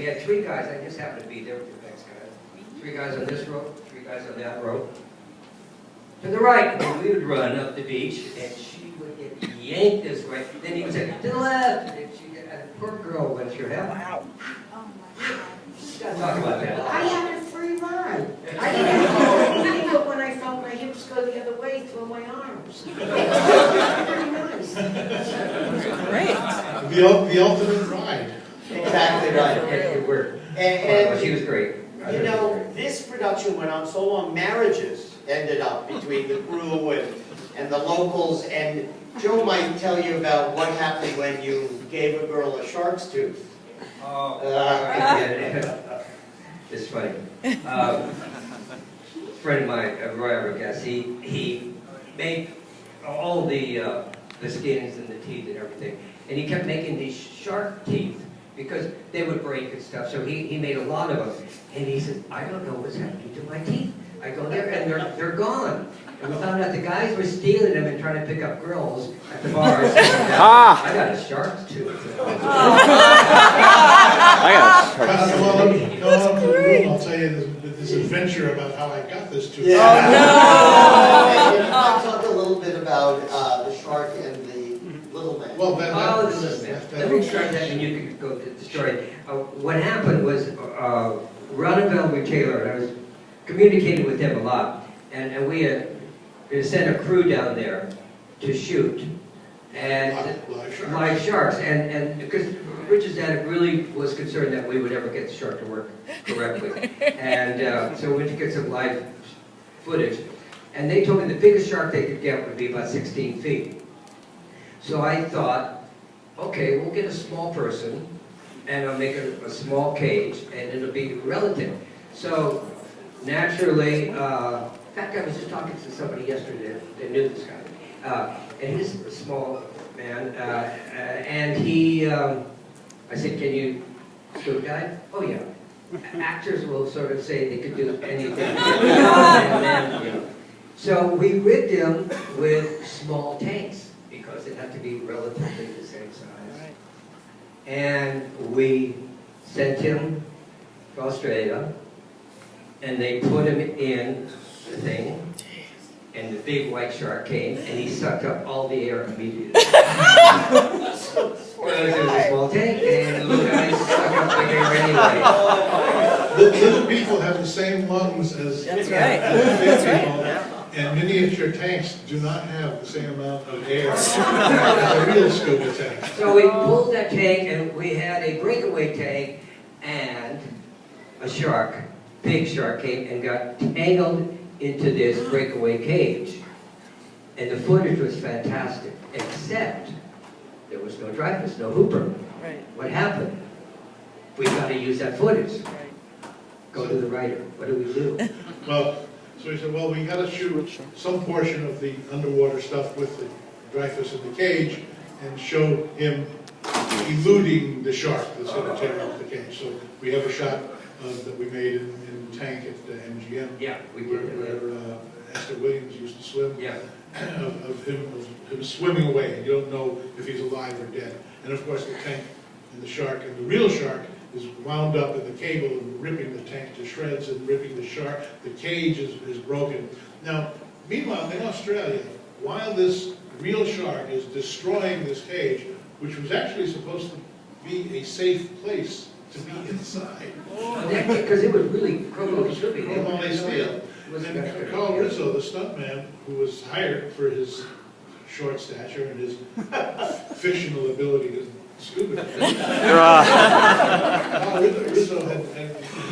had 3 guys, I just happened to be there with the next guy. 3 guys on this rope, 3 guys on that rope. To the right, and we would run up the beach, and she would get yanked this way. Then he would say, to the left, and she'd get, and poor girl went through hell. Wow. Oh my God. Gotta talk about that. I had a free ride. I didn't have to do it when I felt my hips go the other way, throw my arms. Pretty nice. Great. The ultimate ride. Exactly right. It worked. And She was great. you know, this production went on so long, marriages ended up between the crew and the locals, and Joe might tell you about what happened when you gave a girl a shark's tooth. Oh, it's funny. A friend of mine, Roy Arrogas, he made all the skins and the teeth and everything, and he kept making these shark teeth because they would break and stuff. So he made a lot of them, and he said, "I don't know what's happening to my teeth. I go there and they're gone." And we found out the guys were stealing them and trying to pick up girls at the bars. I got a shark's tooth. Come on to the room, I'll tell you this adventure about how I got this tooth. Yeah. And I talk a little bit about the shark and the little man. Well, Let me start that and you can go to the story. What happened was Ronaville Taylor, and I was communicating with him a lot, and we had sent a crew down there to shoot. And live sharks. And because Richard's dad really was concerned that we would ever get the shark to work correctly. And so we went to get some live footage. And they told me the biggest shark they could get would be about 16 feet. So I thought, okay, we'll get a small person, and I'll make a small cage, and it'll be relative. So naturally, in fact, I was just talking to somebody yesterday that knew this guy. And he's a small man, and he, I said, can you scuba dive? Oh yeah. Actors will sort of say they could do anything. And then, you know. So we rigged him with small tanks, because it had to be relatively the same size. And we sent him to Australia, and they put him in the thing, and the big white shark came, and he sucked up all the air immediately. Because it was a small tank, and the little guy sucked up the air anyway. The little people have the same lungs as That's right. big people, and miniature tanks do not have the same amount of air as a real scuba tank. So we pulled that tank, and we had a breakaway tank, and a shark, big shark, came and got tangled into this breakaway cage. And the footage was fantastic, except there was no Dreyfuss, no Hooper. Right. What happened? We got to use that footage. Right. Go to the writer. What do we do? Well, so he said, well, we got to shoot some portion of the underwater stuff with the Dreyfuss in the cage and show him eluding the shark that's going to tear up the cage. So we have a shot that we made in Tank at MGM. Yeah, we did. Where Esther Williams used to swim. Yeah. Of him swimming away. You don't know if he's alive or dead. And of course the tank and the shark and the real shark is wound up in the cable and ripping the tank to shreds and ripping the shark. The cage is broken. Now, meanwhile in Australia, while this real shark is destroying this cage, which was actually supposed to be a safe place to be inside. Because it was really criminally trippy. Criminally steel. And Carl Rizzo, the stuntman, who was hired for his short stature and his fictional ability to scuba dive. Carl Rizzo had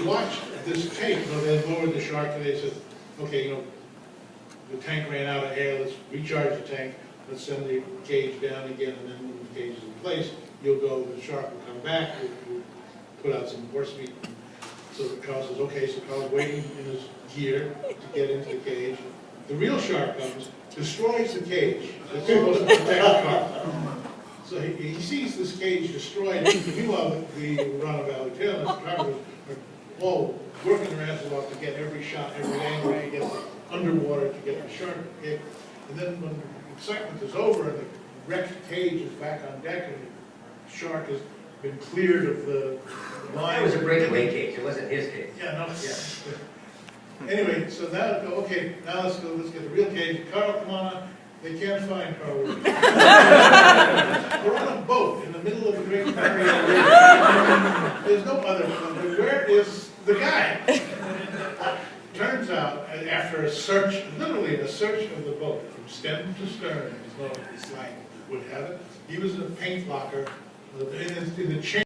watched this tape where they lowered the shark and they said, okay, you know, the tank ran out of air, let's recharge the tank, let's send the cage down again, and then when the cage is in place, you'll go, the shark will come back, we'll put out some horse meat. So Carl says, okay, so Carl's waiting in his gear to get into the cage. The real shark comes, destroys the cage. It's supposed to protect Carl. So he sees this cage destroyed. Meanwhile, the Ronald Valley Taylor are all working their asses off to get every shot, every angle, to get the underwater, to get the shark hit. And then when the excitement is over and the wrecked cage is back on deck and the shark has been cleared of the That was a breakaway cage, it wasn't his cage. Yeah, no, yeah. Anyway, so now, okay, now let's get the real cage. Carl, come on. They can't find Carl. We're on a boat in the middle of the Great Barrier Reef. There's no other one. Where is the guy? Turns out, after a search, literally a search of the boat, from stem to stern, as well as the slang would have it, he was in a paint locker in the chain.